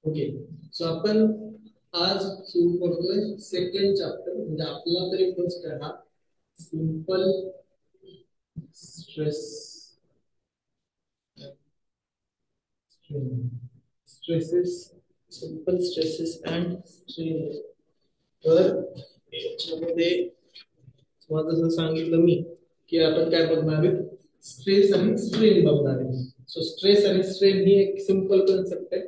Okay. So आपण आज सुरू करतोय सेकंड चॅप्टर, म्हणजे आपला तरी फर्स्ट आहे हा simple stress stresses simple stresses and strain. तर याच्यामध्ये तुम्हाला जसं सांगितलं मी की आपण काय बघणार आहे, स्ट्रेस आणि स्ट्रेन बघणार आहे. सो स्ट्रेस आणि स्ट्रेन ही एक सिंपल कन्सेप्ट आहे,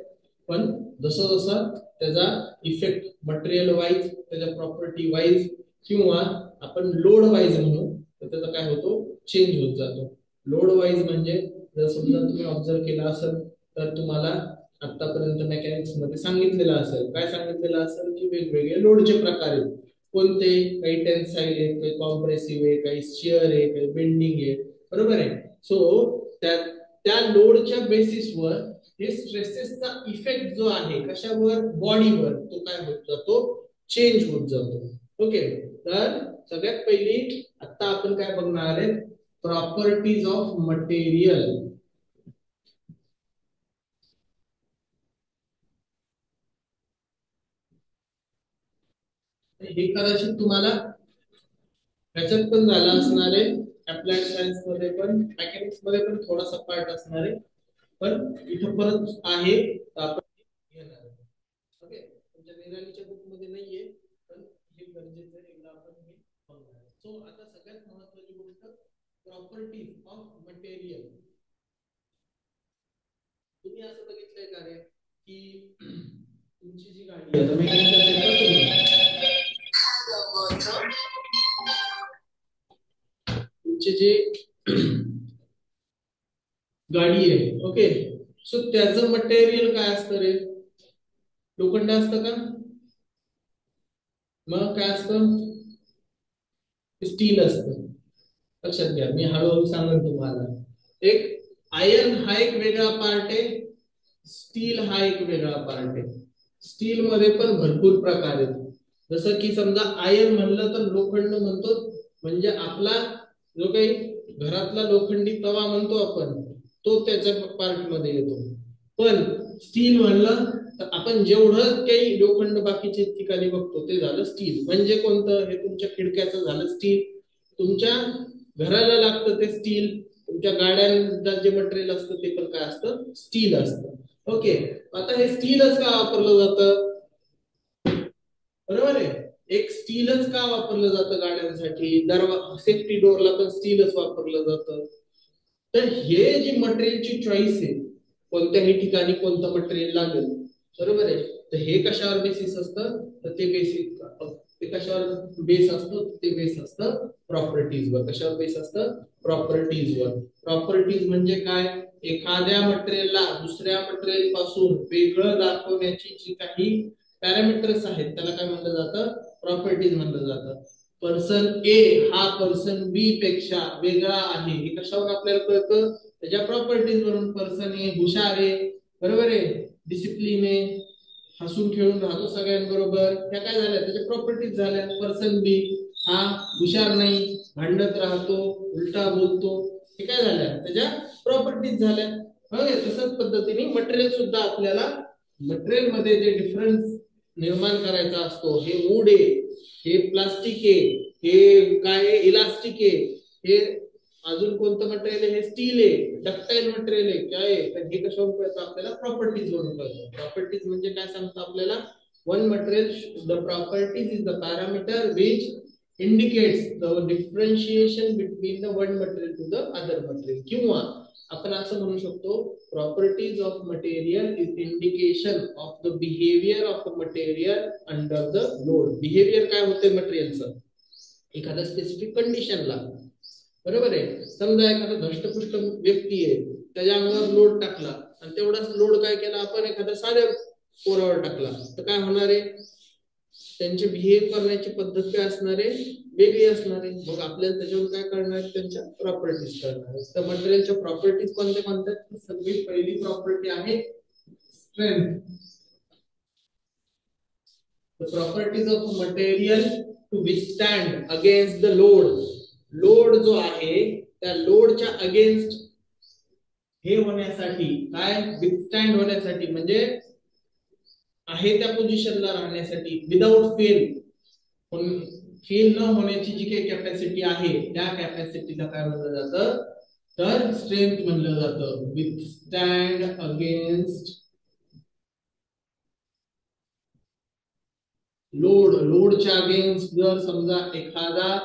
पण जसं जसं त्याचा इफेक्ट मटेरियल वाईज, त्याच्या प्रॉपर्टी वाईज किंवा आपण लोड वाईज म्हणू तर त्याचा काय होतो, चेंज होत जातो. लोड वाईज म्हणजे जर समजा तुम्ही ऑब्झर्व केला असेल तर तुम्हाला आतापर्यंत मेकॅनिक्स मध्ये सांगितलेलं असेल, काय सांगितलेलं असेल की वेगवेगळे लोडचे प्रकार आहेत. कोणते, काही टेन्साईल आहे, काही कॉम्प्रेसिव्ह आहे, काही शिअर आहे, काही बेंडिंग आहे, बरोबर आहे. सो त्या लोडच्या बेसिसवर हे स्ट्रेसेसचा इफेक्ट जो आहे कशावर, बॉडीवर, तो काय होत जातो, चेंज होत जातो. ओके. तर सगळ्यात पहिली आता आपण काय बघणार आहे, प्रॉपर्टीज ऑफ मटेरियल. हे कदाचित तुम्हाला ह्याच्यात पण झालं असणार आहे, अप्लाइड सायन्स मध्ये पण, मेकॅनिक्स मध्ये पण थोडासा पार्ट असणार आहे, पण इथं परत आहे तर आपण घेणार आहे. ओके. तुमच्या निरालीच्या बुक मध्ये नाहीये, पण हे गरजेचं आहे, एकदा आपण हे बघणार आहे. सो आता सगळ्यात महत्त्वाची गोष्ट, प्रॉपर्टीज ऑफ मटेरियल. तुम्ही असं बघितलंय का रे की तुमची जी गाडी आहे, मेकॅनिकल तुमची जी गाडी आहे, ओके. सो त्याचं मटेरियल काय असतं रे, लोखंड असतं का, मग काय असतं, स्टील असतं. लक्षात घ्या, मी हळूहळू सांगेन तुम्हाला. एक आयर्न हा एक वेगळा पार्ट आहे, स्टील हा एक वेगळा पार्ट आहे. स्टील मध्ये पण भरपूर प्रकार आहेत. जसं की समजा आयर्न म्हणलं तर लोखंड म्हणतो, म्हणजे आपला जो काही घरातला लोखंडी तवा म्हणतो आपण, तो त्याच्या पार्ट मध्ये येतो. पण स्टील म्हणलं तर आपण जेवढं काही लोखंड बाकीच्या ठिकाणी बघतो ते झालं स्टील. म्हणजे कोणतं, हे तुमच्या खिडक्याचं झालं स्टील, तुमच्या घराला लागतं ते स्टील, तुमच्या गाड्यांना जे मटेरियल असतं ते पण काय असतं, स्टील असतं. ओके. आता हे स्टीलच का वापरलं जातं, बरोबर आहे. एक स्टीलच का वापरलं जातं गाड्यांसाठी, सेफ्टी डोअरला पण स्टीलच वापरलं जातं. तर हे जी मटेरियलची चॉईस आहे, कोणत्याही ठिकाणी कोणतं मटेरियल लागेल, बरोबर आहे. तर हे कशावर बेसिस असतं, तर ते बेसिस, ते कशावर बेस असतं, ते बेस असतं प्रॉपर्टीजवर. कशावर बेस असतं, प्रॉपर्टीजवर. प्रॉपर्टीज म्हणजे काय, एखाद्या मटेरियलला दुसऱ्या मटेरियल पासून वेगळं दाखवण्याची जी काही पॅरामीटर्स आहेत त्याला काय म्हणलं जातं, प्रॉपर्टीज म्हणलं जातं. पर्सन ए हा पर्सन बी पेक्षा वेगळा आहे, हे कशावर आपल्याला कळतं, त्याच्या प्रॉपर्टीज वरून. पर्सन ए हुशार आहे, बरोबर आहे, डिसिप्लिन आहे, हसून खेळून राहतो सगळ्यांबरोबर, त्या काय झाल्या, त्याच्या प्रॉपर्टीज झाल्या. पर्सन बी हा हुशार नाही, भांडत राहतो, उलटा बोलतो, हे काय झाल्या, त्याच्या प्रॉपर्टीज झाल्या. तसंच पद्धतीने मटेरियल सुद्धा आपल्याला, मटेरियल मध्ये जे डिफरन्स निर्माण करायचा असतो, हे वूड आहे, हे प्लास्टिक आहे, हे काय आहे, इलास्टिक आहे, हे अजून कोणतं मटेरियल आहे, हे स्टील आहे, डक्टाईल मटेरियल आहे, काय आहे, तर हे कशावरून कळतं आपल्याला, प्रॉपर्टीज वरून कळतं. प्रॉपर्टीज म्हणजे काय सांगतं आपल्याला, one material, the properties is the parameter which indicates the differentiation between the one material to the other material. किंवा आपण असं म्हणू शकतो, properties of material is indication of the behaviour of a material under the load. Behaviour काय होते मटेरियलचं एखाद्या specific कंडिशनला, बरोबर आहे. समजा एखादा धष्टपुष्ट व्यक्ती आहे, त्याच्या अंगावर लोड टाकला आणि तेवढाच लोड काय केला आपण एखाद्या साध्या पोरावर टाकला, तर काय होणार आहे, त्यांचे बिहेव करण्याची पद्धत काय असणार आहे, वेगळी असणार आहे. मग आपल्याला त्याच्यावर काय करणार, त्यांच्या प्रॉपर्टीज करणार आहे. तर मटेरियलच्या प्रॉपर्टीज कोणत्या कोणत्या, सगळी पहिली प्रॉपर्टी आहे strength. The properties of material to withstand against the load. Load जो आहे त्या लोडच्या अगेन्स्ट हे होण्यासाठी, काय विथस्टँड होण्यासाठी, म्हणजे आहे त्या पोझिशनला राहण्यासाठी विदाउट फेल, पण फेल न होण्याची जी काही कॅपॅसिटी आहे त्या कॅपॅसिटीला काय म्हणलं जातं तर स्ट्रेंथ म्हणलं जातं. विथस्टँड अगेन्स्ट लोड, लोडच्या अगेन्स्ट जर समजा एखादा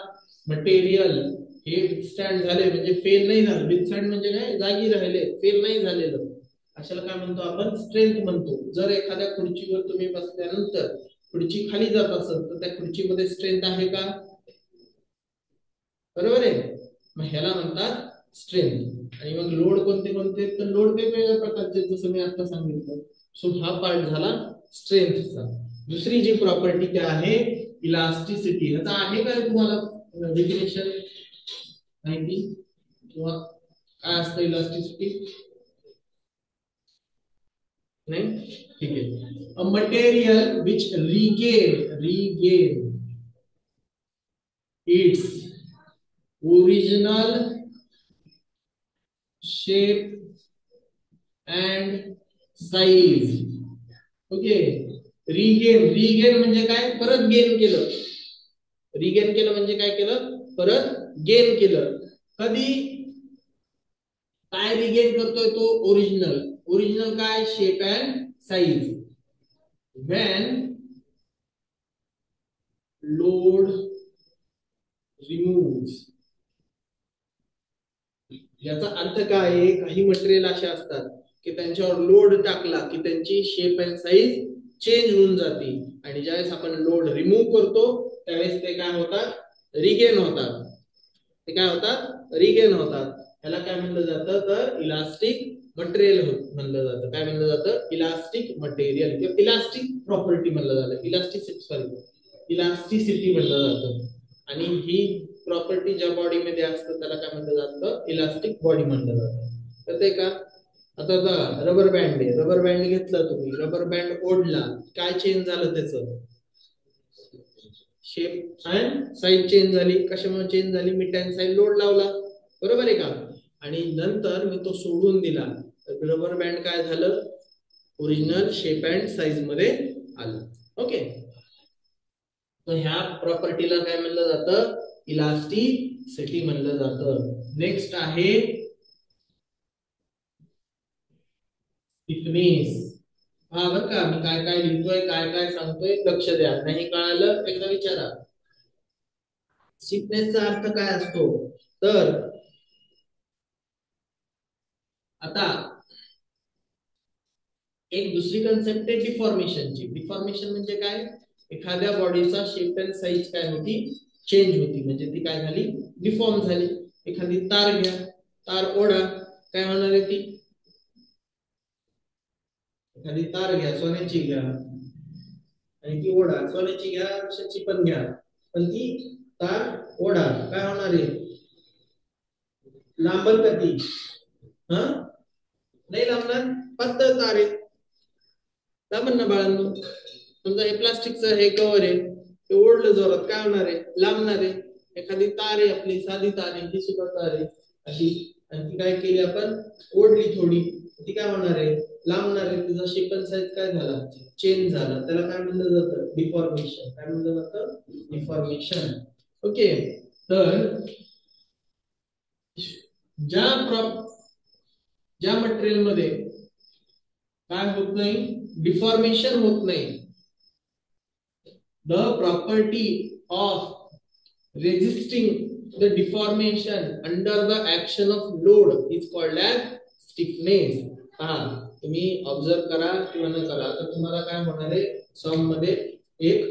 मटेरियल हे विथस्टँड झाले म्हणजे फेल नाही झालं, विथस्टँड म्हणजे काय जागी राहिले, फेल नाही झालेलं, अशाला काय म्हणतो आपण स्ट्रेंथ म्हणतो. जर एखाद्या खुर्चीवर तुम्ही बसल्यानंतर खुर्ची खाली जात असेल तर त्या खुर्चीमध्ये स्ट्रेंथ आहे का? बरोबर आहे, मग ह्याला म्हणतात स्ट्रेंथ. आणि मग लोड कोणते कोणते तर लोड वेगवेगळ्या प्रकारचे जसं मी आता सांगितलं. सो हा पार्ट झाला स्ट्रेंथचा. दुसरी जी प्रॉपर्टी काय आहे इलास्टिसिटी. याचा आहे काय तुम्हाला डेफिनेशन माहिती किंवा काय असतं इलास्टिसिटी? नाही, ठीक आहे. A material which regain its original shape and size. Okay, regain म्हणजे काय? परत गेन केलं. रिगेन केलं म्हणजे काय केलं? परत गेन केलं. कधी काय रिगेन करतोय तो? ओरिजिनल. ओरिजिनल काय? Shape and size. When load remove. याचा अर्थ काय आहे? काही मटेरियल असे असतात की त्यांच्यावर लोड टाकला की त्यांची शेप अँड साइज चेंज होऊन जाते, आणि ज्यावेळेस आपण लोड रिमूव्ह करतो त्यावेळेस ते काय होतात? रिगेन होतात. ते काय होतात? रिगेन होतात. याला काय म्हणलं जातं तर इलास्टिक मटेरियल म्हणलं जातं. काय म्हणलं जातं? इलास्टिक मटेरियल किंवा इलास्टिक प्रॉपर्टी म्हणलं जातं. इलास्टिसिटी म्हणलं जातं. आणि ही प्रॉपर्टी ज्या बॉडीमध्ये असतं त्याला काय म्हणलं जातं? इलास्टिक बॉडी म्हणलं जातं. तर ते का आता बघा, रबर बँड आहे. रबर बँड घेतला तुम्ही, रबर बँड ओढला, काय चेंज झालं? त्याचं शेप अँड साइज चेंज झाली. कशामुळे चेंज झाली? मी टेन्साईल लोड लावला, बरोबर आहे का? आणि नंतर मी तो सोडून दिला तर रबर बँड काय झालं? ओरिजिनल शेप अँड साइज मध्ये आलं. ओके, तर ह्या प्रॉपर्टीला काय म्हणलं जातं? इलास्टिसिटी म्हणलं जातं. नेक्स्ट आहे स्टिफनेस. हा बरं का, मी काय काय लिहितोय, काय काय सांगतोय, लक्ष द्या. नाही कळालं एकदा विचारा. स्टिफनेसचा अर्थ काय असतो? तर आता एक दुसरी कन्सेप्ट आहे डिफॉर्मेशनची. डिफॉर्मेशन म्हणजे काय? एखाद्या बॉडीचा शेप अँड साइज काय होती? चेंज होती, म्हणजे ती काय झाली? डिफॉर्म झाली. एखादी तार घ्या, तार ओढा, काय होणार आहे ती? एखादी तार घ्या, सोन्याची घ्या, आणि ती ओढा. सोन्याची घ्या, कशाची पण घ्या, पण ती तार ओढा, काय होणार आहे? लांबल का ती? हा, नाही लांबणार. पातळ तार आहे, लांबन ना बाळांनो. समजा हे प्लास्टिकचं हे कव्हर आहे, ते ओढलं जोरात, काय होणार आहे? लांबणार आहे. एखादी तार आहे, आपली साधी तार आहे, ही सुद्धा तार आहे अशी, आणि ती काय केली आपण? ओढली थोडी, ती काय होणार आहे? लांबणार आहे. तिचा शेप अँड साइज काय झाला? चेंज झाला. त्याला काय म्हणलं जातं? डिफॉर्मेशन. काय म्हणलं जातं? डिफॉर्मेशन. ओके, तर ज्या ज्या मटेरियल मध्ये काय होत नाही? डिफॉर्मेशन होत नाही. The property of resisting the deformation under the action of load is called as stiffness. पहा, तुम्ही ऑब्झर्व करा किंवा न करा, तर तुम्हाला काय होणार आहे? सम मध्ये एक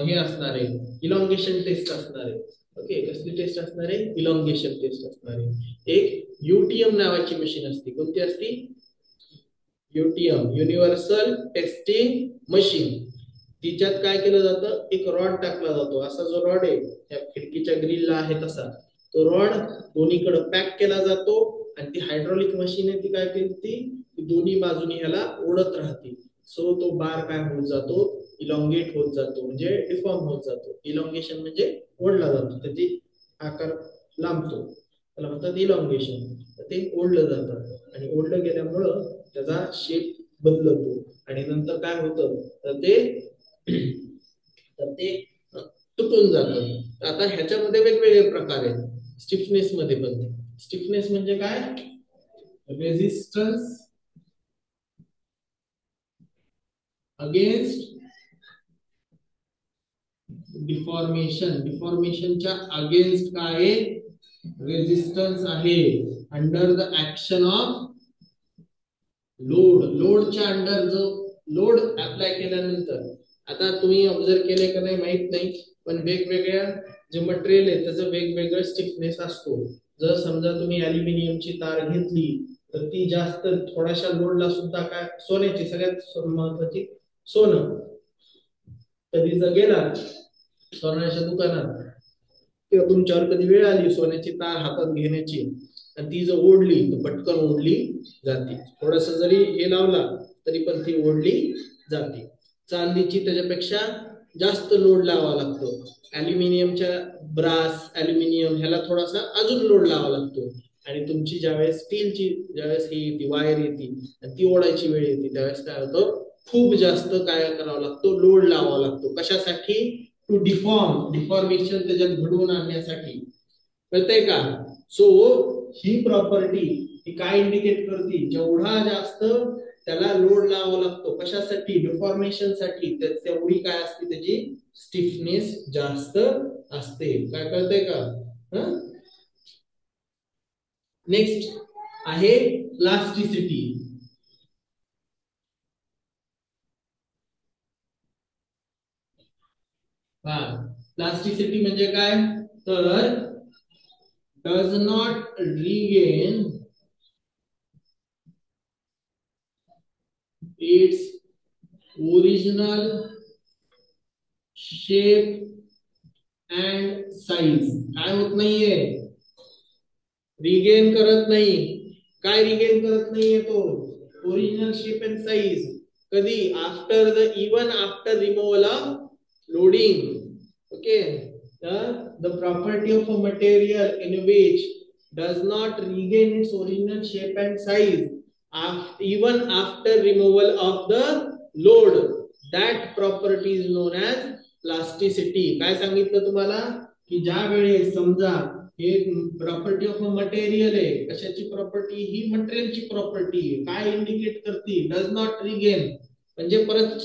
हे असणार आहे, इलॉंगेशन टेस्ट असणार आहे. ओके, कसली टेस्ट असणार आहे? इलॉंगेशन टेस्ट असणार आहे. एक यूटीएम नावाची मशीन असते. कोणती असती? UTM, universal testing machine. तिच्यात काय केलं जातं? एक रॉड टाकला जातो. असा जो रॉड आहे त्या खिडकीच्या ग्रिलला आहे तसा तो रॉड दोन्हीकडे पॅक केला जातो, आणि ती हायड्रॉलिक मशीन आहे, ती काय करते? दोन्ही बाजूनी ह्याला ओढत राहते. सो तो बार काय होत जातो? इलॉंगेट होत जातो, म्हणजे डिफॉर्म होत जातो. इलॉंगेशन म्हणजे ओढला जातो, त्याची आकार लांबतो, त्याला म्हणतात इलॉंगेशन. ते ओढलं जातं, आणि ओढलं गेल्यामुळं त्याचा शेप बदलतो आणि नंतर काय होतं तर ते तुटून जातं. आता ह्याच्यामध्ये वेगवेगळे प्रकार आहेत स्टिफनेस मध्ये पण. स्टिफनेस म्हणजे काय? Resistance against deformation. डिफॉर्मेशनच्या अगेन्स्ट काय? रेजिस्टन्स आहे under the action of load. लोडच्या अंडर जो लोड अप्लाय केल्यानंतर, आता तुम्ही ऑब्झर्व केले का नाही माहित नाही, पण वेगवेगळ्या जे मटेरियल आहे त्याचं वेगवेगळं स्टिफनेस असतो. जर समजा तुम्ही अल्युमिनियमची तार घेतली तर ती जास्त थोड्याशा लोडला सुद्धा काय, सोन्याची सगळ्यात महत्वाची सोनं, कधी जर गेला सोन्याच्या दुकानात किंवा तुमच्यावर कधी वेळ आली सोन्याची तार हातात घेण्याची आणि ती जर ओढली तर पटकन ओढली जाते. थोडस जरी हे लावला तरी पण ती ओढली जाते. चांदीची त्याच्यापेक्षा जास्त लोड लावावा लागतो. अल्युमिनियमच्या ब्रास अल्युमिनियम ह्याला थोडासा अजून लोड लावावा लागतो. आणि तुमची ज्यावेळेस स्टीलची ज्यावेळेस ही ती वायर येते आणि ती ओढायची वेळ येते त्यावेळेस काय होतं, खूप जास्त काय करावा लागतो, लोड लावावा लागतो. कशासाठी? टू डिफॉर्मेशन त्याच्यात घडवून आणण्यासाठी. कळतंय का? सो ही प्रॉपर्टी ही काय इंडिकेट करते, जेवढा जास्त त्याला लोड लावावा लागतो कशासाठी, डिफॉर्मेशन साठी, तेवढी काय असते त्याची स्टिफनेस जास्त असते. काय कळतंय का? नेक्स्ट आहे प्लास्टिसिटी. प्लास्टिसिटी म्हणजे काय? तर does not regain its original shape and size. काय होत नाहीये, रिगेन करत नाही. काय रिगेन करत नाहीये तो? Original shape and size. कधी? After the even after removal of loading. Okay. The property of a material in which does not regain its original shape and size even after removal of the load, that property is known as plasticity. काय सांगितलं तुम्हाला की ज्या वेळेस समजा हे property of a material आहे, कशाची प्रॉपर्टी? ही मटेरियलची प्रॉपर्टी. काय इंडिकेट करते? डज नॉट रिगेन म्हणजे परत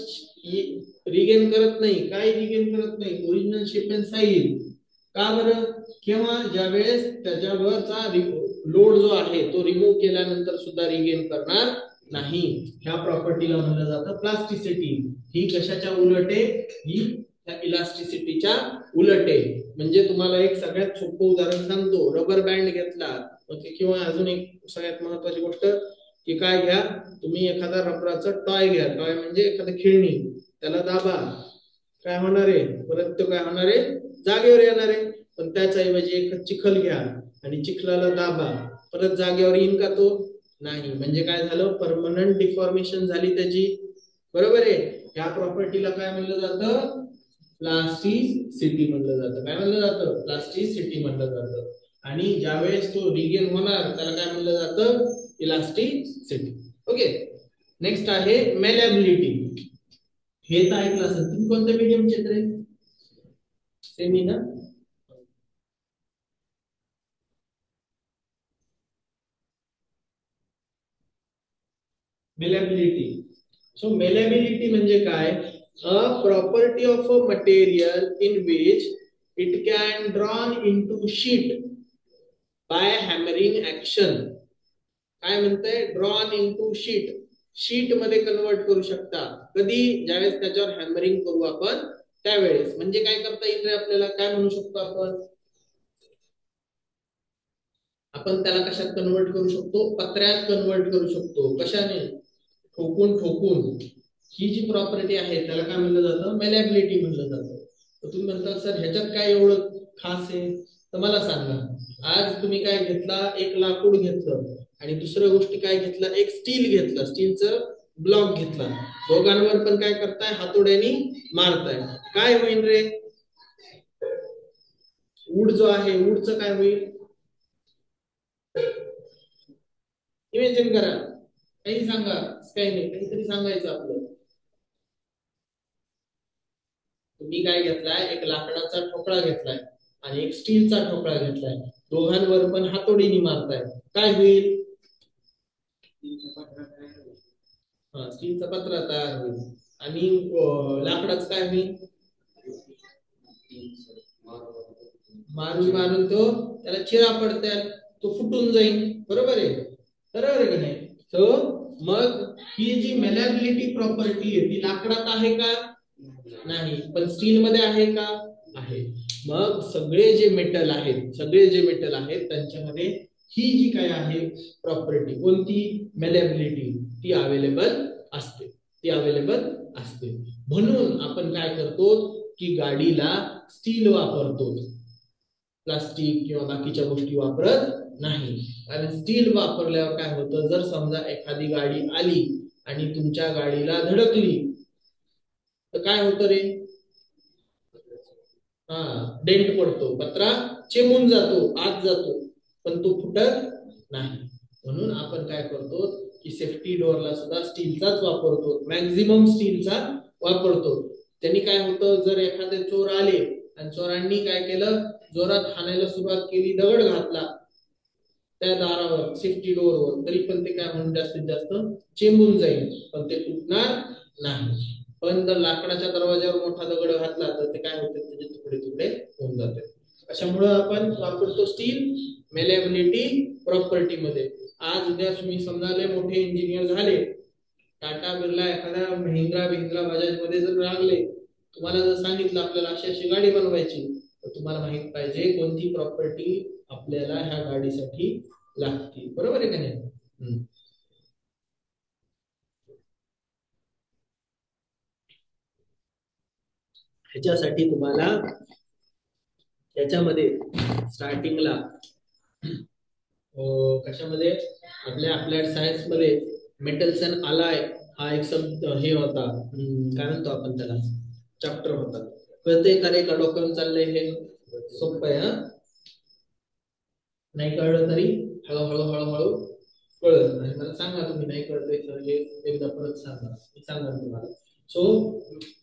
रिगेन करत नाही. काय रिगेन करत नाही? Original shape and size. का बरं? केव्हा? ज्यावेळेस त्याच्यावरचा लोड जो आहे तो रिमूव्ह केल्यानंतर सुद्धा रिगेन करणार नाही. ह्या प्रॉपर्टीला म्हणलं जातं प्लास्टिसिटी. ही कशाच्या उलट आहे? ही इलास्टिसिटीच्या उलट आहे. म्हणजे तुम्हाला एक सगळ्यात सोपं उदाहरण सांगतो. रबर बँड घेतला, ओके, किंवा अजून एक सगळ्यात महत्वाची गोष्ट की काय घ्या तुम्ही, एखादा रबराचा टॉय घ्या. टॉय म्हणजे एखादी खेळणी, त्याला दाबा, काय होणार आहे? परत तो काय होणार आहे? जागेवर येणार आहे. पण त्याच्याऐवजी एक चिखल घ्या आणि चिखलाला दाबा, परत जागेवर येईन का तो? नाही. म्हणजे काय झालं? परमनंट डिफॉर्मेशन झाली त्याची. बरोबर आहे. ह्या प्रॉपर्टीला काय म्हणलं जातं? प्लास्टिसिटी म्हणलं जातं. काय म्हणलं जातं? प्लास्टिसिटी म्हणलं जातं. आणि ज्यावेळेस तो रिगेन होणार त्याला काय म्हणलं जातं? इलास्टिसिटी. ओके. नेक्स्ट आहे मेलेबिलिटी. हे तर ऐकलं असेल तुम्ही. कोणत्या मीडियमचे तरी? सेमी ना? मेलेबिलिटी. सो मेलेबिलिटी म्हणजे काय? A property of a material in which it can drawn into sheet by hammering action. काय म्हणतंय? Drawn into sheet. शीट मध्ये कन्वर्ट करू शकता. कधी? ज्यावेळेस त्याच्यावर हॅमरिंग करू आपण त्यावेळेस. म्हणजे काय करता येईल रे आपल्याला? काय म्हणू शकतो आपण? आपण त्याला कशात कन्वर्ट करू शकतो? पत्र्यात कन्वर्ट करू शकतो. कशाने? ठोकून ठोकून. ही जी प्रॉपर्टी आहे त्याला काय म्हणलं जातं? मेलेबिलिटी म्हणलं जातं. तर तुम्ही म्हणता सर ह्याच्यात काय एवढं खास आहे? तर मला सांगा. आज तुम्ही काय घेतला? एक लाकूड घेतलं आणि दुसऱ्या गोष्टी काय घेतलं? एक स्टील घेतलं, स्टीलचं ब्लॉक घेतला. दोघांवर पण काय करताय? हातोड्यानी मारताय. काय होईल रे? वूड जो आहे, वूडचं काय होईल? इमेजिन करा. काही सांगा, काही नाही, काहीतरी सांगायचं आपलं. तुम्ही काय घेतलाय, एक लाकडाचा ठोकळा घेतलाय आणि एक स्टीलचा ठोकळा घेतलाय, दोघांवर पण हातोडीने मारताय, काय होईल? हा, स्टीलचा पत्रा तयार होईल. आणि लाकडाचं काय होईल? मारून मारून तो त्याला चिरा पडतात, तो फुटून जाईल. बरोबर आहे, बरोबर आहे का नाही? मग ही जी मेलॅबिलिटी प्रॉपर्टी आहे ती लाकडात आहे का? नाही. पण स्टील मध्ये आहे का? आहे. मग सगळे जे मेटल आहेत त्यांच्यामध्ये ही जी काय आहे प्रॉपर्टी, कोणती? मेलॅबिलिटी, ती अवेलेबल असते. म्हणून आपण काय करतो की गाडीला स्टील वापरतो, प्लास्टिक किंवा बाकीच्या गोष्टी वापरत नाही. कारण स्टील वापरल्यावर काय होतं, जर समजा एखादी गाडी आली आणि तुमच्या गाडीला धडकली तर काय होतं रे? हा, डेंट पडतो, पत्रा चेमून जातो, आत जातो, पण तो फुटत नाही. म्हणून आपण काय करतो की सेफ्टी डोअरला सुद्धा स्टीलचाच वापरतो, मॅक्झिमम स्टीलचा वापरतो. त्यांनी काय होतं, जर एखादे चोर आले आणि चोरांनी काय केलं, जोरात हाणायला सुरुवात केली, दगड घातला त्या दारावर, सेफ्टी डोअरवर, तरी पण ते काय म्हणून जास्तीत जास्त चेंबून जाईल, पण ते तुटणार नाही. पण जर लाकडाच्या दरवाज्यावर मोठा दगड घातला तर ते काय होते, त्याचे तुकडे तुकडे होऊन जाते. अशामुळे आपण वापरतो स्टील मेलेबिलिटी प्रॉपर्टी मध्ये. आज उद्या तुम्ही समजा मोठे इंजिनियर झाले, टाटा बिर्ला एखाद्या महिंद्रा बजाज मध्ये जर लागले, तुम्हाला जर सांगितलं आपल्याला अशी अशी गाडी बनवायची, तर तुम्हाला माहित पाहिजे कोणती प्रॉपर्टी आपल्याला ह्या गाडीसाठी लागते. बरोबर आहे का नाही? ह्याच्यासाठी तुम्हाला याच्यामध्ये स्टार्टिंगला कशामध्ये, आपल्या अप्लाइड सायन्स मध्ये मेटल्स अँड अलाय हा एक शब्द हे होता, काय म्हणतो आपण त्याला, चॅप्टर होता. कळतंय का रे? का डोक्यावर चाललंय? हे सोपं आहे. हा, नाही कळलं तरी हळूहळू कळलं. आणि मला सांगा तुम्ही नाही कळतंय तर हे एकदा परत सांगा, मी सांगा तुम्हाला. सो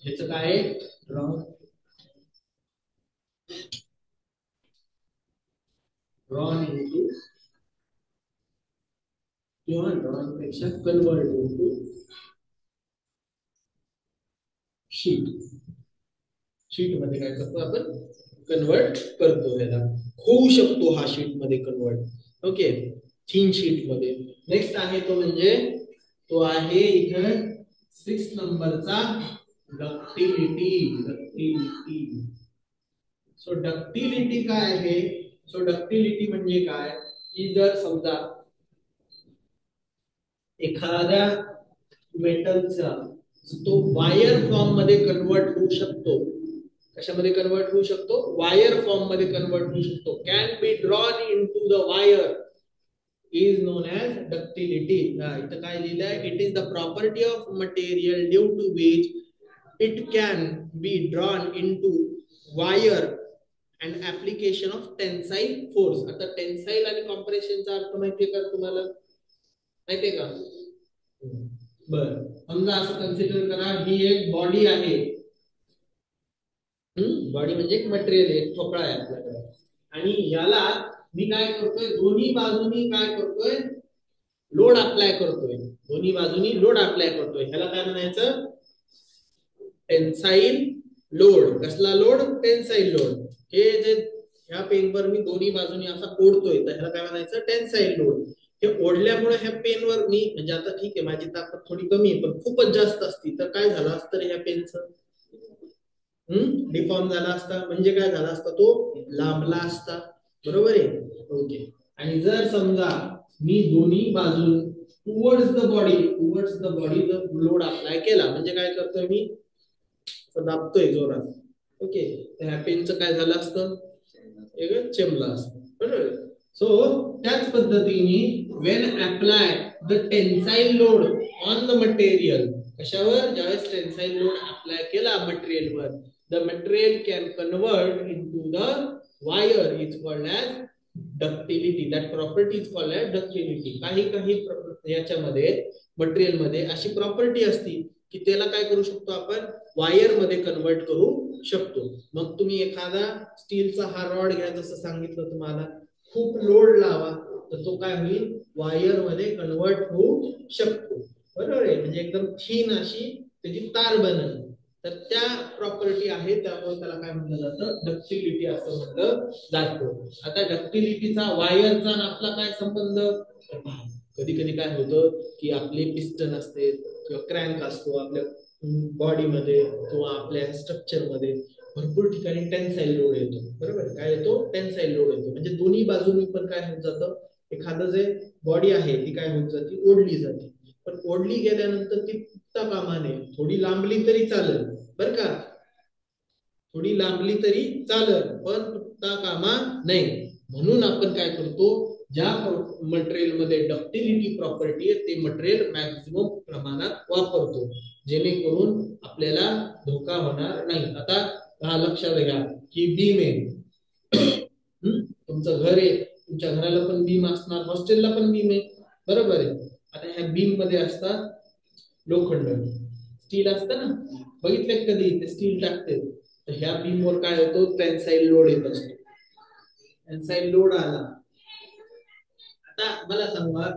ह्याचं काय ड्रॉन इनटू किंवा ड्रॉन पेक्षा कन्वर्ट इनटू शीट मध्ये काय करतो आपण, कन्वर्ट करतो. याला होऊ शकतो हा शीट मध्ये कन्वर्ट. ओके, थीन शीट मध्ये. नेक्स्ट आहे तो म्हणजे तो आहे इथं 6 नंबरचा डक्टिलिटी. सो डक्टिलिटी काय आहे? सो डक्टिलिटी म्हणजे काय की जर समजा एखाद्या मेटलचा तो वायर फॉर्म मध्ये कन्वर्ट होऊ शकतो. कशामध्ये कन्वर्ट होऊ शकतो? वायर फॉर्म मध्ये कन्वर्ट होऊ शकतो. Can be drawn into the wire is known as ductility. इथं काय लिहिलंय? It is the property of material due to which it can be drawn into wire and application of tensile force. आता tensile आणि कॉम्प्रेशनचा अर्थ माहितीये का तुम्हाला? माहितीये का? बर, समजा असं कन्सिडर करा, ही एक बॉडी आहे. बॉडी म्हणजे एक मटेरियल आहे, ठोकळा आहे आपल्याकडे, आणि याला मी काय करतोय, दोन्ही बाजूनी काय करतोय, लोड अप्लाय करतोय. दोन्ही बाजूनी लोड अप्लाय करतोय. ह्याला काय म्हणायचं? Tensile load. कसला लोड? Tensile load. हे जे ह्या पेनवर मी दोन्ही बाजूनी असा ओढतोय, तर ह्याला काय म्हणायचं? Tensile load. हे ओढल्यामुळे ह्या पेनवर मी, म्हणजे आता ठीक आहे माझी ताकद थोडी कमी आहे, पण खूपच जास्त असती तर काय झालं असतं रे ह्या पेनचं? डिफॉर्म झाला असता. म्हणजे काय झाला असता? तो लांबला असता. बरोबर आहे? ओके. आणि जर समजा मी दोन्ही बाजून टुवर्ड्स द बॉडी जर लोड अप्लाय केला, म्हणजे काय करतोय मी, दाबतोय जोरात. ओके, ह्या पेनचं काय झालं असतं? एक चेंबला असतं. बरोबर. सो त्याच पद्धतीने Wien apply the tensile load on the material, कशावर? ज्यावेळेस टेन्साईल लोड अप्लाय केला मटेरियलवर, the material can convert into the wire is called as ductility, that property is called as ductility. काही काही याच्यामध्ये मटेरियल मध्ये अशी प्रॉपर्टी असती की त्याला काय करू शकतो आपण, वायर मध्ये कन्वर्ट करू शकतो. मग तुम्ही एखादा स्टीलचा हा रॉड घ्या, जसं सांगितलं तुम्हाला, खूप लोड लावा तर तो काय होईल, वायर मध्ये कन्वर्ट होऊ शकतो. बरोबर आहे, म्हणजे एकदम थीन अशी त्याची तार बनल. तर त्या प्रॉपर्टी आहे, त्यामुळे त्याला काय म्हटलं जातं, डक्टिलिटी असं म्हटलं जातं. आता डक्टिलिटीचा वायरचा आणि आपला काय संबंध, कधी कधी काय होतं की आपले पिस्टन असते किंवा क्रँक असतो आपल्या बॉडीमध्ये किंवा आपल्या स्ट्रक्चर मध्ये भरपूर ठिकाणी टेन्साईल लोड येतो. बरोबर, काय येतो, टेन्साईल लोड येतो. म्हणजे दोन्ही बाजूनी पण काय होत जातं, एखादं जे बॉडी आहे ती काय होत जाते, ओढली जाते. पण ओढली गेल्यानंतर ती तुटता कामा नये, थोडी लांबली तरी चालेल बर का, थोडी लांबली तरी चालेल पण तुटता कामा नये. म्हणून आपण काय करतो, ज्या मटेरियल मध्ये डक्टिलिटी प्रॉपर्टी आहे ते मटेरियल मॅक्झिमम प्रमाणात वापरतो, जेणेकरून आपल्याला धोका होणार नाही. आता हा लक्षात घ्या की बीम आहे, तुमचं घर आहे, तुमच्या घराला पण बीम असणार, हॉस्टेलला पण बीम आहे. बरोबर आहे. आता ह्या बीम मध्ये असतात लोखंड, स्टील असतं ना, बघितलं कधी ते स्टील टाकते, तर ह्या बीम वर काय होतो, टेन्साईल लोड येत असतो. टेन्साईल लोड आला, आता मला सांगा,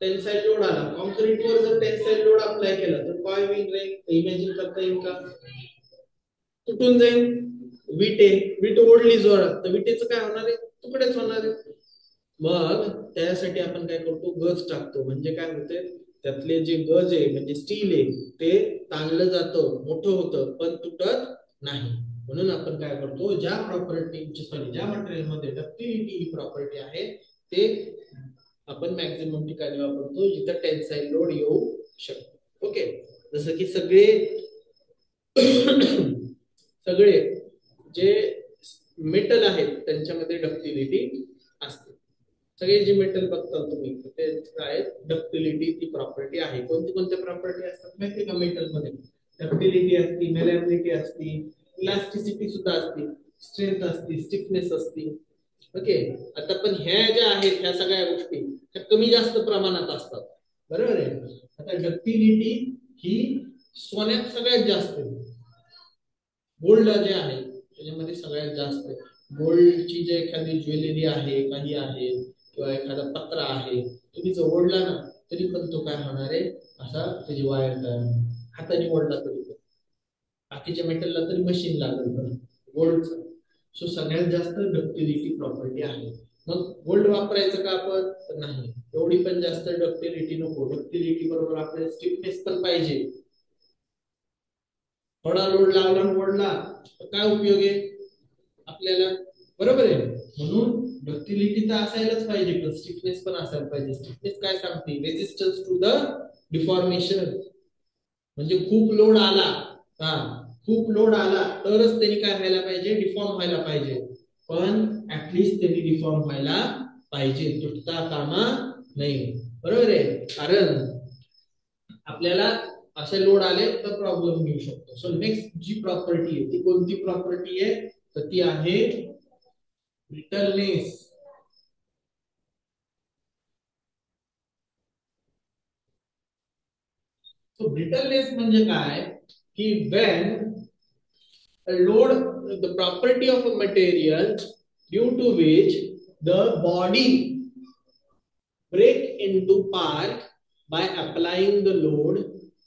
टेन्साईल लोड आला कॉन्क्रीट वर, जर टेन्साईल लोड अप्लाय केला तर काय होईल रे, इमॅजिन करता येईल का, तुटून जाईल. वीट ओढली जोरात तर विटेचं काय होणार आहे, तुकडेच होणार आहे. मग त्यासाठी आपण काय करतो, गज टाकतो. म्हणजे काय होते, त्यातले जे गज आहे म्हणजे स्टील आहे ते ताणलं जातं, मोठं होतं पण तुटत नाही. म्हणून आपण काय करतो, ज्या प्रॉपर्टी सॉरी ज्या मटेरियल मध्ये डक्टिलिटी ही प्रॉपर्टी आहे ते आपण मॅक्झिमम ठिकाणी वापरतो जिथं टेन्साईल लोड येऊ शकतो. ओके, जसं की सगळे जे मेटल आहेत त्यांच्यामध्ये डक्टिलिटी असते. सगळे जे मेटल बघताल तुम्ही ते काय, डक्टिलिटी ती प्रॉपर्टी आहे. कोणती कोणत्या प्रॉपर्टी असतात माहिती का मेटल मध्ये, डक्टिलिटी असते, मेलेबिलिटी असते, इलास्टिसिटी सुद्धा असते, स्ट्रेंथ असते, स्टिफनेस असते. ओके, आता पण ह्या ज्या आहेत ह्या सगळ्या गोष्टी ह्या कमी जास्त प्रमाणात असतात. बरोबर आहे. आता डक्टिलिटी ही सोन्यात सगळ्यात जास्त आहे, गोल्ड जे आहे त्याच्यामध्ये सगळ्यात जास्त आहे. गोल्डची जे एखादी ज्वेलरी आहे, काही आहे किंवा एखादा पत्रा आहे, तुम्ही जर ओढला ना तरी पण तो काय होणार आहे, असा त्याची वायर तयार होणार. हाताने ओढला तरी पण, बाकीच्या मेटलला तरी मशीन लागेल, गोल्डचा सो सगळ्यात जास्त डक्टिलिटी प्रॉपर्टी आहे. मग गोल्ड वापरायचं का आपण, तर नाही, एवढी पण जास्त डक्टिलिटी नको. डक्टिलिटी बरोबर आपल्याला स्टिफनेस पण पाहिजे. थोडा लोड लावला ओढला तर काय उपयोग आहे आपल्याला, बरोबर आहे. म्हणून डक्टिलिटी तर असायलाच पाहिजे पण स्टिफनेस पण असायला पाहिजे. स्टिफनेस काय सांगते, रेजिस्टन्स टू द डिफॉर्मेशन. म्हणजे खूप लोड आला, हा खूप लोड आला तरच त्यांनी काय व्हायला पाहिजे, डिफॉर्म व्हायला पाहिजे. पण ऍटलिस्ट त्यांनी डिफॉर्म व्हायला पाहिजे, तुटता कामा नाही. बरोबर आहे, कारण आपल्याला असे लोड आले तर प्रॉब्लेम येऊ शकतो. सो नेक्स्ट जी प्रॉपर्टी आहे ती कोणती प्रॉपर्टी आहे, तर ती आहे ब्रिटलनेस. सो ब्रिटलनेस म्हणजे काय की when a load, the property of a material due to which the body break into part by applying the load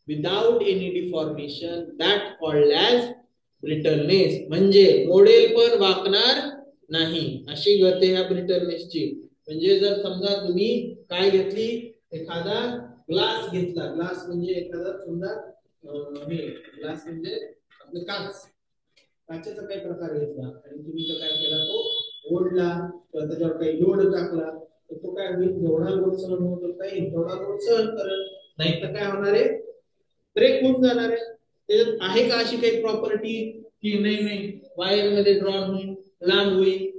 without any deformation, that called as brittleness. म्हणजे model पण वाकणार नाही अशी गती ह्या ब्रिटलनेसची. म्हणजे जर समजा तुम्ही काय घेतली, एखादा ग्लास घेतला, ग्लास म्हणजे एखादा समजा ग्लास म्हणजे आपलं काच, काचेचा काही प्रकार घेतला आणि तुम्ही तो काय केला, तो ओढला किंवा त्याच्यावर काही लोड टाकला तर तो काय होईल, जेवढा लोड सहन होत होता तेवढा लोड सहन करेल, नाही तर काय होणार आहे, ब्रेक होऊन जाणार आहे. त्याच्यात आहे का अशी काही प्रॉपर्टी की नाही नाही वायर मध्ये ड्रॉन होईल, लांब होईल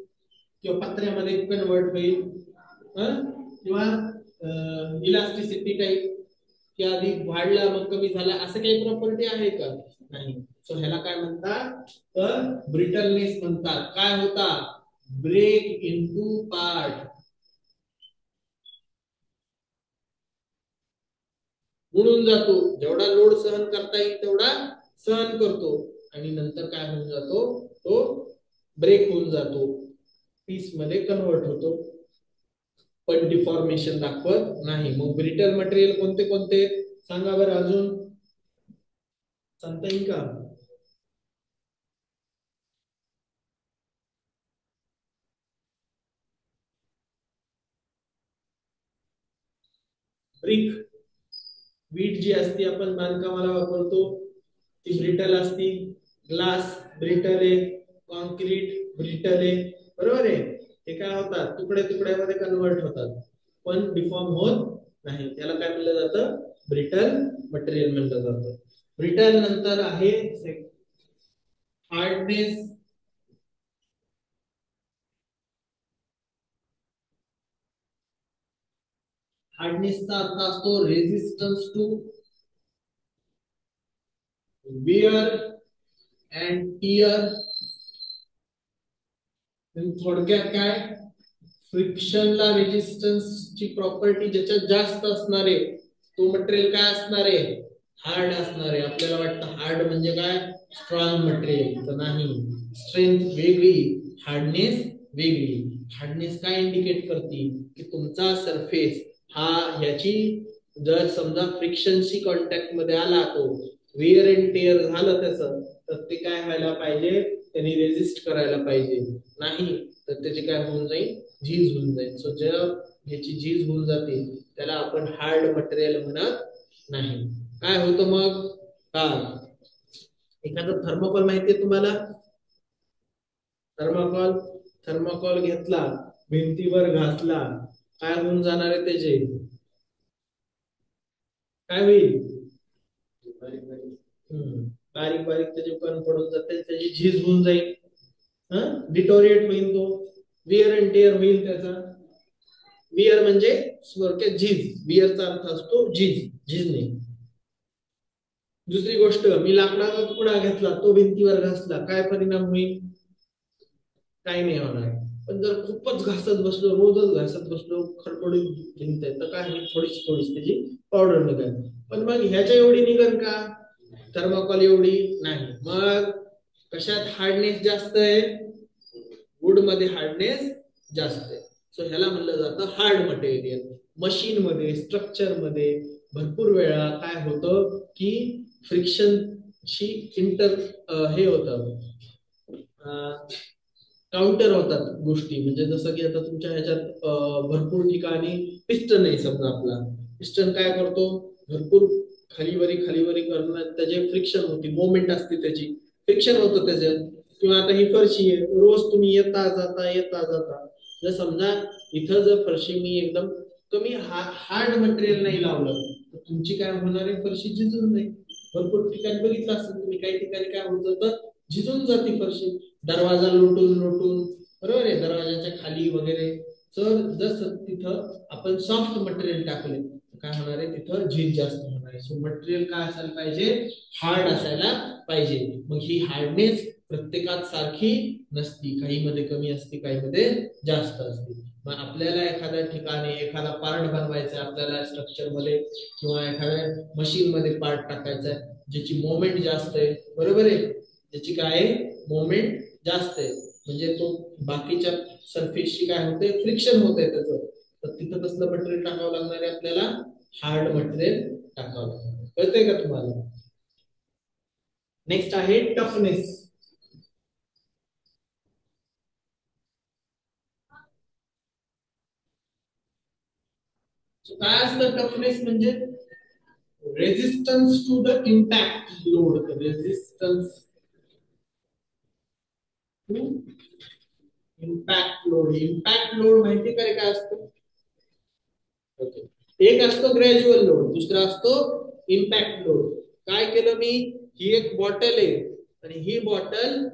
किंवा पत्र्यामध्ये कन्वर्ट होईल, किंवा इलास्टिसिटी टाईप की आधी वाढला मग कमी झाला, असं काही प्रॉपर्टी आहे का, नाही. सो ह्याला काय म्हणतात, तर ब्रिटलनेस म्हणतात. काय होता, ब्रेक इनटू पार्ट, म्हणून जातो. जेवढा लोड सहन करता येईल तेवढा सहन करतो आणि नंतर काय होऊन जातो, तो ब्रेक होऊन जातो, पीस मध्ये कन्वर्ट होतो, पण डिफॉर्मेशन दाखवत नाही. मग ब्रिटल मटेरियल कोणते कोणते सांगा बरं, अजून सांगता येईल का? ब्रिक, वीट जी असते आपण बांधकामाला वापरतो ती ब्रिटल असती. ग्लास ब्रिटल आहे, कॉन्क्रीट ब्रिटल आहे, बरोबर आहे. हे काय होतात, तुकडे तुकड्यामध्ये कन्वर्ट होतात पण डिफॉर्म होत नाही. त्याला काय म्हणलं जातं, ब्रिटल मटेरियल म्हणलं जातं. ब्रिटल नंतर आहे हार्डनेस. हार्डनेसचा अर्थ असतो resistance to wear and tear. थोडक्यात काय, फ्रिक्शनला रेजिस्टन्सची प्रॉपर्टी ज्याच्यात जास्त असणार आहे तो मटेरियल काय असणार आहे, हार्ड असणार आहे. आपल्याला वाटतं हार्ड म्हणजे काय, स्ट्रॉंग मटेरियल, तर नाही. स्ट्रेंथ वेगळी, हार्डनेस वेगळी. हार्डनेस काय इंडिकेट करते की तुमचा सरफेस हा ह्याची जर समजा फ्रिक्शनशी कॉन्टॅक्ट मध्ये आला, तो वेअर अँड टेअर झालं त्याचं, तर ते काय व्हायला पाहिजे, त्यांनी रेजिस्ट करायला पाहिजे. नाही तर त्याची काय होऊन जाईल, झीज होऊन जाईल. सो ज्या ह्याची झीज होऊन जाते त्याला आपण हार्ड मटेरियल म्हणत नाही. काय होतं मग, का एखादं थर्मोकॉल माहितीये तुम्हाला, थर्मोकॉल, थर्मोकॉल घेतला भिंतीवर घासला, काय होऊन जाणार आहे त्याचे, काय होईल, बारीक बारीक त्याचे कण पडून जाते, त्याची झीज होऊन जाईल, डिटोरिएट होईल, तो विअर अँड टेअर होईल त्याचा. विअर म्हणजे थोडक्यात झीज, विअरचा अर्थ असतो झीज, झीजणे. दुसरी गोष्ट, मी लाकडाचा तुकडा घेतला तो भिंतीवर घासला, काय परिणाम होईल, काही नाही होणार. पण जर खूपच घासत बसलो, रोजच घासत बसलो, खडबडीत भिंत आहे, तर काय होईल, थोडीशी थोडीशी त्याची पावडर निघेल. पण मग ह्याच्या एवढी निघल का, थर्माकोल एवढी नाही. मग कशात हार्डनेस जास्त आहे, वुड मध्ये हार्डनेस जास्त आहे. सो ह्याला म्हणलं जातं हार्ड मटेरियल. मशीन मध्ये, स्ट्रक्चर मध्ये भरपूर वेळा काय होतं की फ्रिक्शनशी हे होतं, काउंटर होतात गोष्टी. म्हणजे जसं की आता तुमच्या ह्याच्यात भरपूर ठिकाणी पिस्टन आहे समजा, आपला पिस्टन काय करतो, भरपूर खालीवरी खालीवरी करणं, त्याचे फ्रिक्शन होती, मोमेंट असते, त्याची फ्रिक्शन होतं त्याच्यात. किंवा आता ही फरशी आहे, रोज तुम्ही येता जाता येता जाता, जर समजा इथं जर फरशी मी एकदम कमी हार्ड मटेरियल नाही लावलं तर तुमची काय होणार आहे, फरशी झिजून जाईल. भरपूर ठिकाणी बघितलं असेल तुम्ही, काही ठिकाणी काय होत जातं, झिजून जाते फरशी, दरवाजा लोटून लोटून, बरोबर आहे, दरवाजाच्या खाली वगैरे. तर जर तिथं आपण सॉफ्ट मटेरियल टाकले काय होणार आहे, तिथं झीज जास्त होणार आहे. सो मटेरियल काय असायला पाहिजे, हार्ड असायला पाहिजे. मग ही हार्डनेस प्रत्येकात सारखी नसती, काही मध्ये कमी असते, काही मध्ये जास्त असते. मग आपल्याला एखाद्या ठिकाणी एखादा पार्ट बनवायचा आहे, आपल्याला स्ट्रक्चर मध्ये किंवा एखाद्या मशीन मध्ये पार्ट टाकायचा आहे, ज्याची मोमेंट जास्त आहे, बरोबर आहे, ज्याची काय मोमेंट जास्त आहे, म्हणजे तो बाकीच्या सरफेसशी काय होते, फ्रिक्शन होत आहे त्याचं, तर तिथं कसलं मटेरियल टाकावं लागणार आहे आपल्याला, हार्ड मटेरियल टाकावं लागणार. कळतंय का तुम्हाला? नेक्स्ट आहे टफनेस. काय असतं टफनेस म्हणजे, resistance to the impact load, resistance to impact load. Impact load माहिती काय काय असतं, ओके. एक असतो ग्रॅज्युअल लोड, दुसरा असतो इम्पॅक्ट लोड. काय केलं मी, ही एक बॉटल आहे आणि ही बॉटल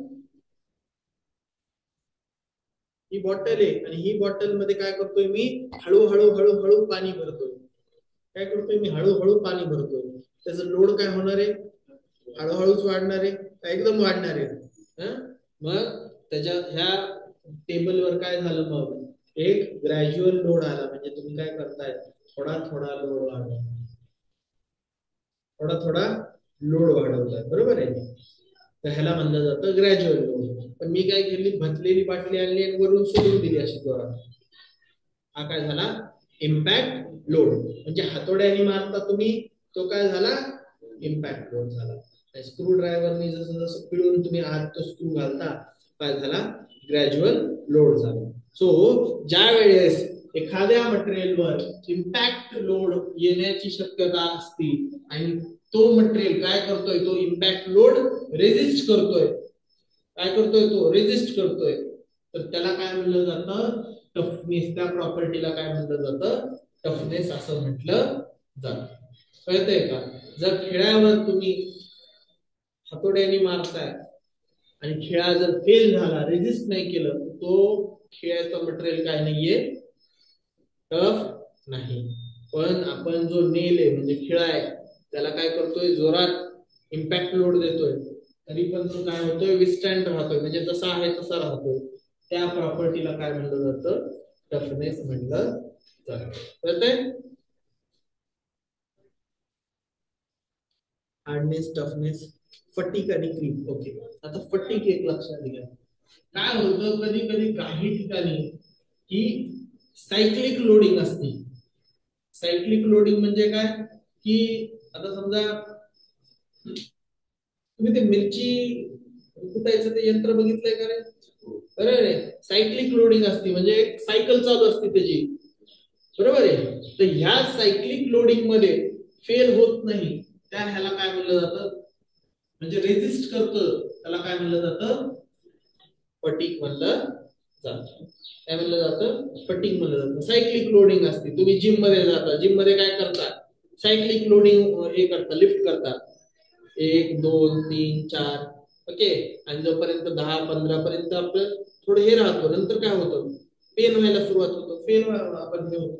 आहे आणि ही बॉटल मध्ये काय करतोय मी, हळूहळू हळूहळू पाणी भरतोय. काय करतोय मी, हळूहळू पाणी भरतोय. त्याचं लोड काय होणार आहे, हळूहळूच वाढणार आहे, एकदम वाढणार आहे. मग त्याच्या ह्या टेबल वर काय झालं मग, एक ग्रॅज्युअल लोड आला, म्हणजे तुम्ही काय करताय, थोडा थोडा लोड वाढवताय, थोडा थोडा लोड वाढवताय, बरोबर आहे. तर ह्याला म्हणलं जातं ग्रॅज्युअल लोड. पण मी काय केली, भरलेली बाटली आणली आणि वरून सोडून दिली अशी जोरात, हा काय झाला, इम्पॅक्ट लोड. म्हणजे हातोड्याने मारता तुम्ही, तो काय झाला, इम्पॅक्ट लोड झाला. स्क्रू ड्रायव्हरनी जसं जसं पिळून तुम्ही आत तो स्क्रू घालता, काय झाला, ग्रॅज्युअल लोड झाला. सो ज्या वेळेस एखाद्या मटेरियलवर इम्पॅक्ट लोड येण्याची शक्यता असती आणि तो मटेरियल काय करतोय, तो इम्पॅक्ट लोड रेजिस्ट करतोय, काय करतोय, तो रेजिस्ट करतोय, तर त्याला काय म्हणलं जातं, टफनेस. त्या प्रॉपर्टीला काय म्हटलं जातं, टफनेस असं म्हटलं जातं. कळतंय का. जर खिळ्यावर तुम्ही हातोड्याने मारताय आणि खिळा जर फेल झाला, रेजिस्ट नाही केलं, तो खिळ्याचं मटेरियल काय नाहीये, टफ नाही. पण आपण जो नेल आहे म्हणजे खिळा आहे, त्याला काय करतोय, जोरात इम्पॅक्ट लोड देतोय, तरी पण तो काय होतोय, विस्टँड राहतोय, म्हणजे जसा आहे तसा राहतोय. त्या प्रॉपर्टीला काय म्हणलं जातं, टफनेस म्हणलं जातं. कळतंय. हार्डनेस, टफनेस, फटीक आणि क्रीप. ओके, आता फटीक एक लक्षात घ्या. काय होतं, कधी कधी काही ठिकाणी की सायक्लिक लोडिंग असते. सायक्लिक लोडिंग म्हणजे काय, की आता समजा तुम्ही ते मिरची कुटायचं ते यंत्र बघितलंय का रे, बरोबर आहे. सायक्लिक लोडिंग असते, म्हणजे एक सायकल चालू असते त्याची, बरोबर आहे. तर ह्या सायक्लिक लोडिंग मध्ये फेल होत नाही, त्या ह्याला काय म्हणलं जातं, म्हणजे रेजिस्ट करतं, त्याला काय म्हणलं जातं, फटीक म्हणलं जातं. काय म्हणलं जातं, फटीक म्हणलं जातं. सायक्लिक लोडिंग असते. तुम्ही जिम मध्ये जाता, जिम मध्ये काय करता, सायक्लिक लोडिंग हे करता, लिफ्ट करता, 1 2 3 4, ओके. आणि जोपर्यंत 10 15 पर्यंत आपलं थोडं हे राहतो, नंतर काय होतं, पेन व्हायला सुरुवात होतं, पेन आपण हे होतो.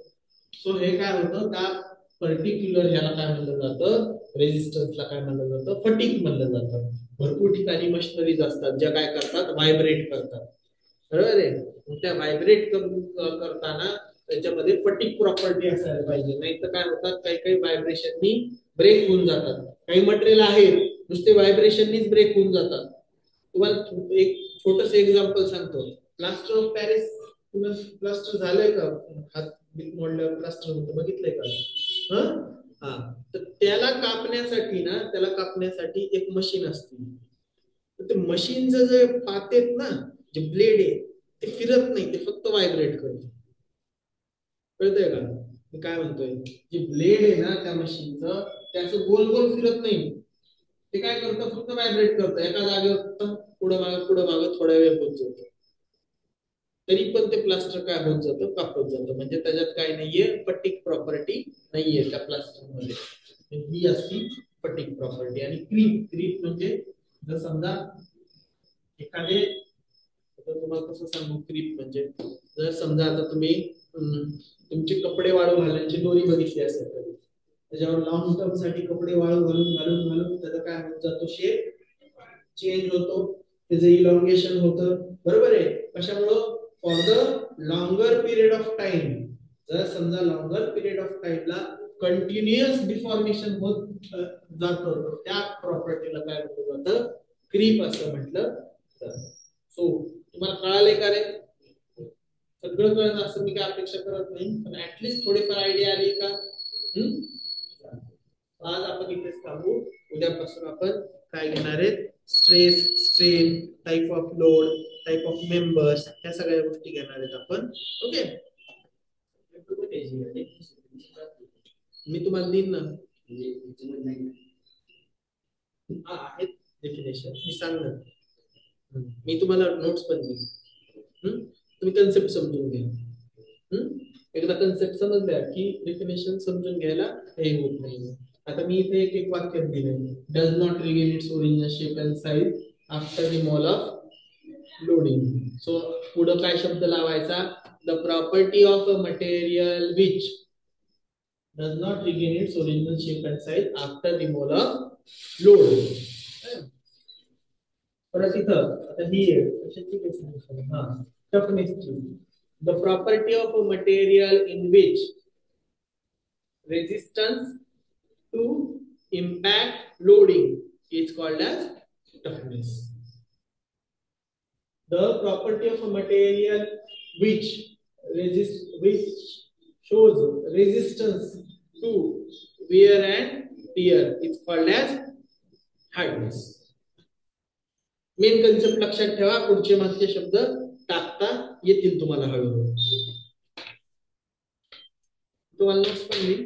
सो हे काय होतं, त्या पर्टिक्युलर ह्याला काय म्हणलं जातं, रेजिस्टन्सला काय म्हणलं जातं, फटीक म्हणलं जातं. भरपूर ठिकाणी मशिनरीज असतात ज्या काय करतात, व्हायब्रेट करतात, बरोबर आहे. त्या व्हायब्रेट करताना त्याच्यामध्ये फटीक प्रॉपर्टी असायला पाहिजे, नाही तर काय होतात, काही काही व्हायब्रेशननी ब्रेक होऊन जातात. काही मटेरियल आहे नुसते व्हायब्रेशननीच ब्रेक होऊन जातात. तुम्हाला एक छोटस एक्झाम्पल सांगतो. प्लास्टर ऑफ पॅरिस, प्लास्टर झालंय का, हात मोडल्यावर प्लास्टर होतं, बघितलंय का. हा, तर त्याला कापण्यासाठी ना, त्याला कापण्यासाठी एक मशीन असते. तर ते मशीनचं जे पातेत ना, जे ब्लेड आहे ते फिरत नाही, ते फक्त व्हायब्रेट करते. कळतंय का मी काय म्हणतोय, जे ब्लेड आहे ना त्या मशीनचं, ते असं गोल गोल फिरत नाही, ते काय करतं, फक्त व्हायब्रेट करतं, एका जागेवर फक्त पुढं मागं थोड्या वेळ होत जातं. तरी पण ते प्लास्टर काय होत जातं, कापत जातं. म्हणजे त्याच्यात काय नाहीये, फटीक प्रॉपर्टी नाहीये त्या प्लास्टर मध्ये. ही असती फटीक प्रॉपर्टी. आणि क्रीप, क्रीप म्हणजे जर समजा एखादे, तुम्हाला कसं सांगू क्रीप म्हणजे, जर समजा आता तुम्ही तुमचे कपडे वाळू घालण्याची दोरी बघितली असेल कधी, त्याच्यावर लॉंग टर्म साठी कपडे वाळू घालून घालून घालून त्याचा काय होत जातो, शेप चेंज होतो, त्याचं इलॉंगेशन होतं, बरोबर आहे. कशामुळं, for the longer period of time. जर समजा लॉंगर पिरियड ऑफ टाइमला कंटिन्युअस डिफॉर्मेशन होत जातं, त्या प्रॉपर्टीला काय म्हटलं जातं, क्रीप असं म्हटलं जातं. सो तुम्हाला कळालंय का रे, सगळं कळत असं मी काय अपेक्षा करत नाही, पण ऍटलीस्ट थोडीफार आयडिया आली का. आज आपण इथेच थांबू. उद्यापासून आपण काय घेणार आहेत, stress, strain, type of load, type of members, ह्या सगळ्या गोष्टी घेणार आहेत आपण. ओके, मी तुम्हाला देईन ना, आहेत डेफिनेशन, मी सांगणार. मी तुम्हाला नोट्स पण देईन. तुम्ही कन्सेप्ट समजून घ्या. एकदा कन्सेप्ट समजल्या की डेफिनेशन समजून घ्यायला हे होत नाही. आता मी इथे एक वाक्य दिलंय, does not regain its original shape and size after removal of loading. So पुढे काय शब्द लावायचा, the property of a material which does not regain its original shape and size after removal of load. परत इथं आता ही आहे, हा Toughness 3. The property of a material in which resistance to impact loading is called as toughness. The property of a material which which shows resistance to wear and tear is called as hardness. Main concept लक्षात ठेवा, पुढचे मागचे शब्द टाकता येतील तुम्हाला हळूहळू. तुम्हाला नोट्स पण मी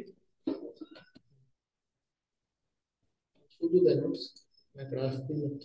शोधू द्या, नोट्स माझ्याकडे असतील नक्की.